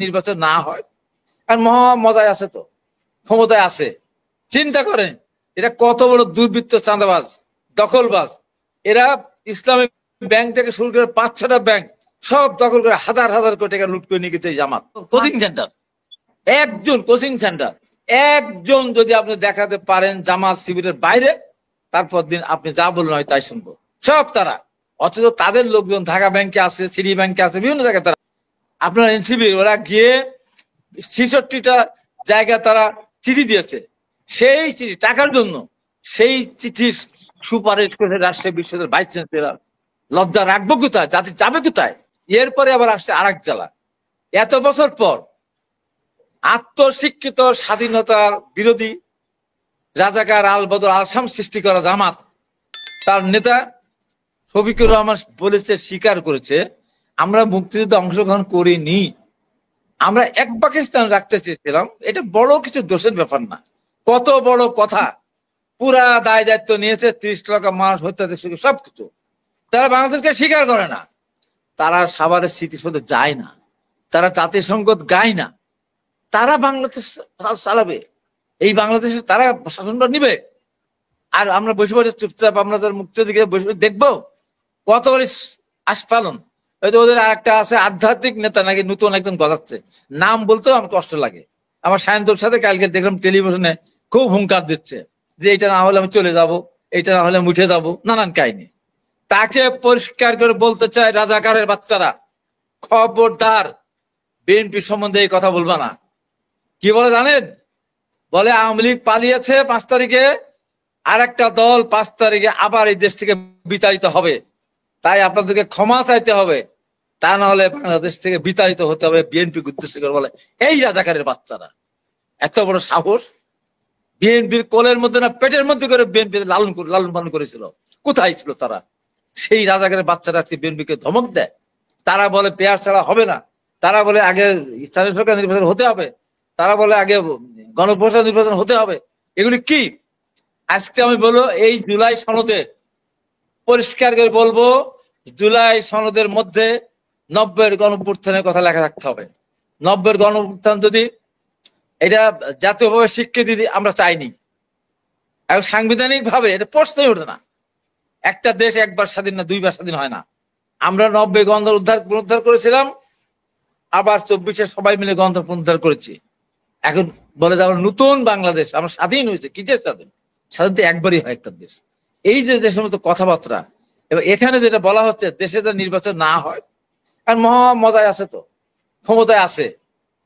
নির্বাচন না হয়, আর মহা মজায় আছে, তো ক্ষমতায় আছে। চিন্তা করেন এটা কত বড় দুর্বৃত্ত, চাঁদাবাজ, দখলবাজ। এরা ইসলামী ব্যাংক থেকে শুরু করে 5-6টা ব্যাংক সব দখল করে হাজার হাজার কোটি টাকা লুট করে নিয়ে গেছে। জামাত কোচিং সেন্টার, একজন কোচিং সেন্টার, একজন যদি আপনি দেখাতে পারেন জামাত শিবিরের বাইরে, তারপর দিন আপনি যা বললেন হয় তাই শুনবো, সব তারা। অথচ তাদের লোকজন ঢাকা ব্যাংকে আছে, সিটি ব্যাংকে আছে, বিভিন্ন জায়গায় তারা। আপনার এনসিবি ওরা গিয়ে 66টা জায়গা তারা চিঠি দিয়েছে, সেই চিঠি টাকার জন্য। সেই চিঠি সুপারিশ করে রাজশাহী বিশ্ববিদ্যালয়ের ভাইস চ্যান্সেলর। লজ্জা রাখবো কোথায়, জাতি যাবে কোথায়? এরপরে আবার আসছে আরেক জ্বালা। এত বছর পর আত্মশিক্ষিত স্বাধীনতার বিরোধী রাজাকার আল বদর আলসাম সৃষ্টি করা জামাত, তার নেতা শফিকুর রহমান বলেছে, স্বীকার করেছে, আমরা মুক্তিযুদ্ধে অংশগ্রহণ করিনি, আমরা এক পাকিস্তান রাখতে চেয়েছিলাম। এটা বড় কিছু দোষের ব্যাপার না, কত বড় কথা। পুরা দায় দায়িত্ব নিয়েছে, 30 লাখ মানুষ হত্যা থেকে সবকিছু। তারা বাংলাদেশকে স্বীকার করে না, তারা সাভারের স্মৃতিসৌধে যায় না, তারা জাতীয় সংগীত গায় না। তারা বাংলাদেশ চালাবে, এই বাংলাদেশে তারা শাসনটা নিবে। আর আমরা বসে বসে চুপচাপ আমরা তার মুক্তির দিকে বসে বসে দেখবো? কত বড় আস্ফালন! হয়তো ওদের একটা আছে আধ্যাত্মিক নেতা নাকি নতুন একজন গজাচ্ছে, নাম বলতেও আমার কষ্ট লাগে। আমার সায়ন্তর সাথে কালকে দেখলাম টেলিভিশনে খুব হুঙ্কার দিচ্ছে যে এটা না হলে আমি চলে যাব, এটা না হলে আমি উঠে যাবো, নানান কাহিনী। তাকে পরিষ্কার করে বলতে চায়, রাজাকারের বাচ্চারা, খবরদার বিএনপি সম্বন্ধে এই কথা বলবা না। কি বলে জানেন? বলে আওয়ামী লীগ পালিয়েছে 5 তারিখে, আর একটা দল 5 তারিখে আবার এই দেশ থেকে বিতাড়িত হবে, তাই আপনাদেরকে ক্ষমা চাইতে হবে, তা না হলে বাংলাদেশ থেকে বিতাড়িত হতে হবে। বিএনপি উদ্দেশ্য করে বলে এই রাজাকারের বাচ্চারা। এত বড় সাহস! বিএনপির কোলের মধ্যে না পেটের মধ্যে করে বিএনপি লালন পালন করেছিল, কোথায় ছিল তারা? সেই রাজাকারের বাচ্চারা আজকে বিএনপিকে ধমক দেয়। তারা বলে পেয়ার ছাড়া হবে না, তারা বলে আগে স্থানীয় সরকার নির্বাচন হতে হবে, তারা বলে আগে গণপরিষদ নির্বাচন হতে হবে। এগুলি কি? আজকে আমি বলবো, এই জুলাই সনদে পরিষ্কার করে বলবো, জুলাই সনদের মধ্যে 90-এর গণঅভ্যুত্থানের কথা লেখা থাকতে হবে। 90-এর গণঅভ্যুত্থান যদি এটা জাতীয়ভাবে স্বীকৃতি আমরা চাইনি, এবং সাংবিধানিক ভাবে এটা প্রশ্নই ওঠে না। একটা দেশ একবার স্বাধীন না, 2বার স্বাধীন হয় না। আমরা 90 গণতন্ত্র পুনরুদ্ধার করেছিলাম, আবার 24-এ সবাই মিলে গণতন্ত্র পুনরুদ্ধার করেছি। এখন বলে যে আমরা নতুন বাংলাদেশ, আমরা স্বাধীন হয়েছে। কিসের স্বাধীন? স্বাধীন তো একবারই হয় একটা দেশ। এই যে দেশের মতো কথাবার্তা, এবার এখানে যেটা বলা হচ্ছে দেশে যে নির্বাচন না হয়, আর মহা মজায় আছে, তো ক্ষমতায় আছে।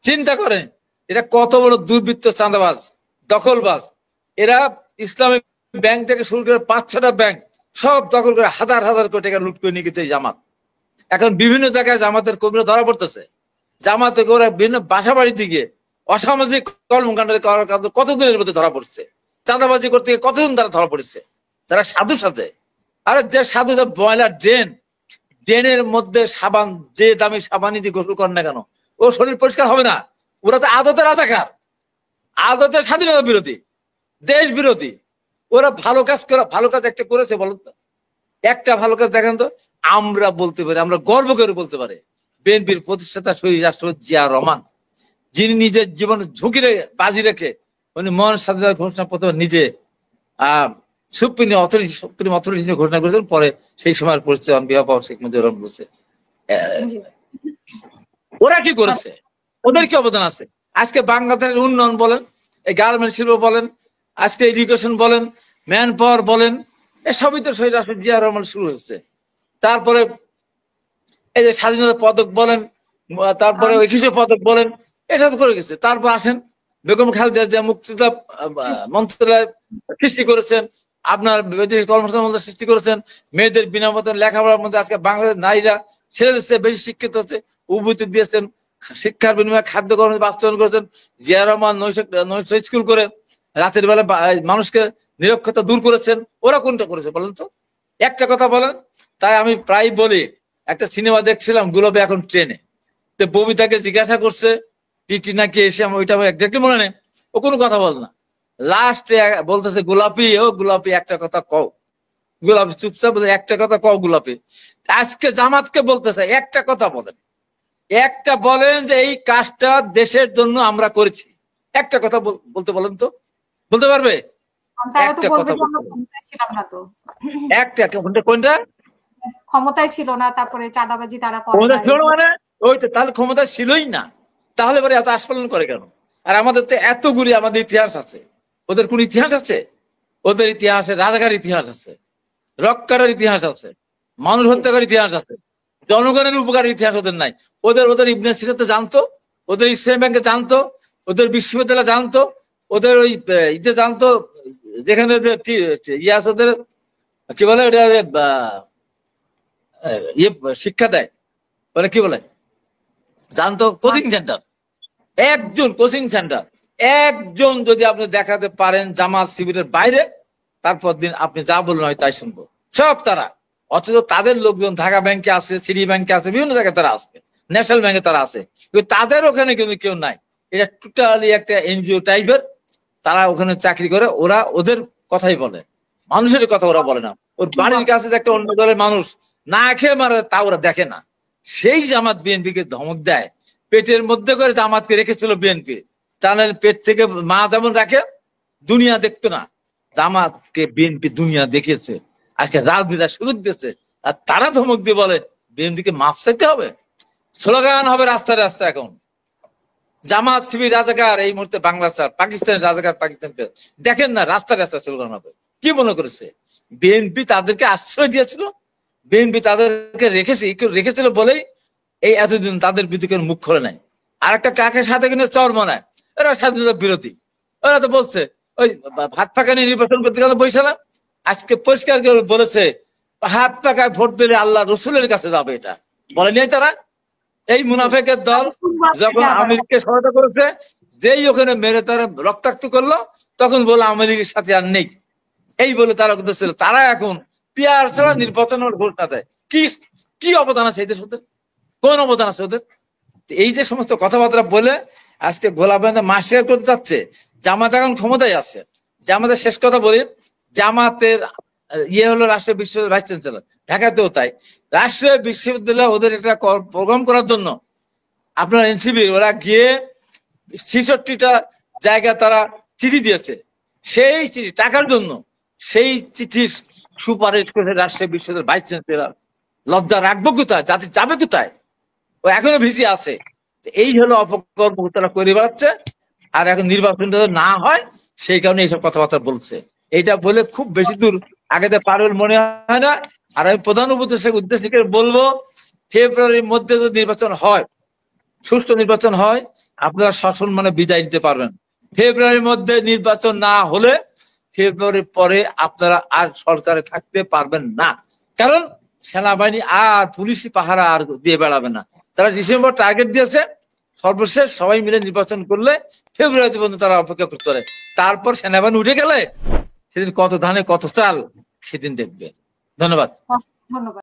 চিন্তা করেন এটা কত বড় দুর্বৃত্ত, চাঁদাবাজ, দখলবাজ। এরা ইসলামী ব্যাংক থেকে শুরু করে 5-6টা ব্যাংক সব দখল করে হাজার হাজার কোটি টাকা লুট করে নিয়ে গেছে এই জামাত। এখন বিভিন্ন জায়গায় জামাতের কর্মীরা ধরা পড়তেছে। জামাতে করে বিভিন্ন বাসা বাড়িতে গিয়ে অসামাজিক কর্মকাণ্ড কতদিনের মধ্যে ধরা পড়ছে। চাঁদাবাজি করতে গিয়ে কতদিন তারা ধরা পড়েছে। তারা সাধু সাজে। আরে যে সাধু, ময়লা ড্রেনের মধ্যে সাবান, যে দামি সাবানি দিয়ে গোসল করেন না কেন, ও শরীর পরিষ্কার হবে না। ওরা তো আদতে রাজাকার, আদতে স্বাধীনতা বিরোধী, দেশ বিরোধী। ওরা ভালো কাজ করে, ভালো কাজ একটা করেছে বলুন তো, একটা ভালো কাজ দেখেন তো। আমরা বলতে পারি, আমরা গর্ব করে বলতে পারি, বিএনপির প্রতিষ্ঠাতা শহীদ রাষ্ট্রপতি জিয়া রহমান, যিনি নিজের জীবন ঝুঁকি বাজি রেখে উনি মহান স্বাধীনতা ঘোষণাপত্র নিজে সুপ্রিম অথরিটি ঘোষণা করেছেন। পরে সেই সময়ের পরিস্থিতি বিহার শেখ মুজিবুর রহমান বলছে। ওরা কি করেছে? ওদের কি অবদান আছে? আজকে বাংলাদেশের উন্নয়ন বলেন, এই গার্মেন্ট শিল্প বলেন, আজকে এডুকেশন বলেন, ম্যান পাওয়ার বলেন, এসবই তো শহীদ রাষ্ট্রপতি জিয়া রহমান শুরু হয়েছে। তারপরে এই যে স্বাধীনতা পদক বলেন, তারপরে ঐক্য পদক বলেন, এসব করে গেছে। তারপর আসেন বেগম খালেদা জিয়া মুক্তিযোদ্ধা মন্ত্রণালয় সৃষ্টি করেছেন, আপনার বৈদেশিক কর্মসংস্থান মন্ত্রণালয় সৃষ্টি করেছেন, মেয়েদের বিনা বেতন লেখাপড়ার মধ্যে আজকে বাংলাদেশের নারীরা ছেলেদের চেয়ে বেশি শিক্ষিত হচ্ছে, উন্নতি দিয়েছেন, শিক্ষার বিনিময়ে খাদ্য কর্মসূচি বাস্তবায়ন করেছেন। জিয়া রহমান নৈশ স্কুল করে রাতের বেলা মানুষকে নিরক্ষরতা দূর করেছেন। ওরা কোনটা করেছে বলেন তো? একটা কথা বলেন। তাই আমি প্রায় বলি, একটা সিনেমা দেখছিলাম, গোলাপী এখন ট্রেনে, তো ববিতাকে জিজ্ঞাসা করছে টিটি নাকি এসে, আমার ওইটা আমার একজাক্টলি মনে নেই, ও কোনো কথা বল না। লাস্টে বলতেছে গোলাপি, ও গোলাপি একটা কথা কও। গোলাপি চুপচাপ বলে একটা কথা কও গোলাপি। আজকে জামাতকে বলতেছে একটা কথা বলেন, একটা বলেন যে এই কাজটা দেশের জন্য আমরা করেছি, একটা কথা বলতে বলেন তো, বলতে পারবে? একটা কথা একটা কোনটা ক্ষমতায় ছিল না, তারপরে চাঁদাবাজি তারা করে ক্ষমতা ছিল মানে ওই তো, তাহলে ক্ষমতা ছিলই না, তাহলে পরে এত আস্ফালন করে কেন? আর আমাদের তো এতগুলি আমাদের ইতিহাস আছে, ওদের কোন ইতিহাস আছে? ওদের ইতিহাসে রাজাকার ইতিহাস আছে, রক্কারের ইতিহাস আছে, মানুষ হত্যাকার ইতিহাস আছে, জনগণের উপকারের ইতিহাস ওদের নাই। ওদের ইবনে সিনাতে জানতো, ওদের ইসলামী ব্যাংকে জানতো, ওদের বিশ্ববিদ্যালয় জানতো, ওদের ওই ইতে জানতো, যেখানে যে ইয়ে আছে ওদের কি বলে ওটা ইয়ে শিক্ষা দেয়, বলে কি বলে জানতো, কোচিং সেন্টার। একজন কোচিং সেন্টার, একজন যদি আপনি দেখাতে পারেন জামাত শিবিরের বাইরে, তারপর দিন আপনি যা বললেন হয় তাই শুনবো, সব তারা। অথচ তাদের লোকজন ঢাকা ব্যাংকে আছে, সিটি ব্যাংকে আছে, বিভিন্ন জায়গায় তারা আছে, ন্যাশনাল ব্যাংকে তারা আছে, কিন্তু তাদের ওখানে কিন্তু কেউ নাই। এটা টোটালি একটা এনজিও টাইপের, তারা ওখানে চাকরি করে, ওরা ওদের কথাই বলে, মানুষের কথা ওরা বলে না। ওর বাড়ির কাছে একটা অন্য দলের মানুষ না খেয়ে মারে, তা ওরা দেখে না। সেই জামাত বিএনপিকে ধমক দেয়, পেটের মধ্যে করে জামাতকে রেখেছিল বিএনপি, তাহলে পেট থেকে মা যেমন রাখে, দুনিয়া দেখতো না, জামাতকে বিএনপি দুনিয়া দেখেছে, আজকে রাজনীতির সুযোগ দিয়েছে, আর তারা ধমক দিয়ে বলে বিএনপিকে মাফ চাইতে হবে, স্লোগান হবে রাস্তায় রাস্তায়। এখন জামাত শিবির রাজাকার এই মুহূর্তে বাংলা ছাড়, পাকিস্তানের রাজাকার পাকিস্তানকে দেখেন না, রাস্তায় রাস্তায় স্লোগান হবে। কি মনে করেছে বিএনপি তাদেরকে আশ্রয় দিয়েছিল? বিএনপি তাদেরকে রেখেছিল বলেই এই এতদিন তাদের বিরুদ্ধে মুখ খোলে নাই। আর একটা কাকের সাথে কিনে চর মনায়, এরা স্বাধীনতা বিরোধী। ওরা তো বলছে ওই হাত পাকা নিয়ে নির্বাচন করতে গেলে বৈশা না, আজকে পরিষ্কার করে বলেছে হাত পাকায় ভোট দিলে আল্লাহ রসুলের কাছে যাবে, এটা বলে নিয়ে তারা। এই মুনাফেকের দল যখন আমেরিকাকে সহায়তা করেছে, যেই ওখানে মেরে তারা রক্তাক্ত করলো, তখন বলে আমেরিকার সাথে আর নেই, এই বলে তারা ছিল। তারা এখন পিয়ার ছাড়া নির্বাচনের ঘোষণা দেয়। কি কি অবদান আছে এদের ওদের? কোন অবদান আছে ওদের? এই যে সমস্ত কথাবার্তা বলে আজকে গোলা বান্ধা মাসের করতে যাচ্ছে। জামাত এখন ক্ষমতায় আছে। জামাতের শেষ কথা বলি, জামাতের ইয়ে হলো রাষ্ট্রীয় বিশ্ববিদ্যালয় ভাইস চ্যান্সেলর, ঢাকাতেও তাই। রাষ্ট্রীয় বিশ্ববিদ্যালয় ওদের একটা প্রোগ্রাম করার জন্য আপনার এনসিবি ওরা গিয়ে 66টা জায়গা তারা চিঠি দিয়েছে, সেই চিঠি টাকার জন্য, সেই চিঠি সুপারিশ করে রাষ্ট্রীয় বিশ্ববিদ্যালয় ভাইস চ্যান্সেলর। লজ্জা রাখবো কোথায়? জাতি যাবে কোথায়? ও এখনো ভিসি আছে। এই হলো অপকর্ম তারা করে বেড়াচ্ছে। আর এখন নির্বাচনটা না হয় সেই কারণে এইসব কথাবার্তা বলছে। এইটা বলে খুব বেশি দূর আগে পারবেন মনে হয় না। আর আমি প্রধান উদ্দেশ্যে বলবো, ফেব্রুয়ারির মধ্যে যদি নির্বাচন হয়, সুষ্ঠু নির্বাচন হয়, আপনারা শাসন মানে বিদায় নিতে পারবেন। ফেব্রুয়ারির মধ্যে নির্বাচন না হলে ফেব্রুয়ারির পরে আপনারা আর সরকারে থাকতে পারবেন না। কারণ সেনাবাহিনী আর পুলিশি পাহারা আর দিয়ে বেড়াবে না। তারা ডিসেম্বর টার্গেট দিয়েছে, সর্বশেষ সবাই মিলে নির্বাচন করলে ফেব্রুয়ারি পর্যন্ত তারা অপেক্ষা করতে পারে। তারপর সেনাবাহিনী উঠে গেলে সেদিন কত ধানে কত চাল সেদিন দেখবে। ধন্যবাদ।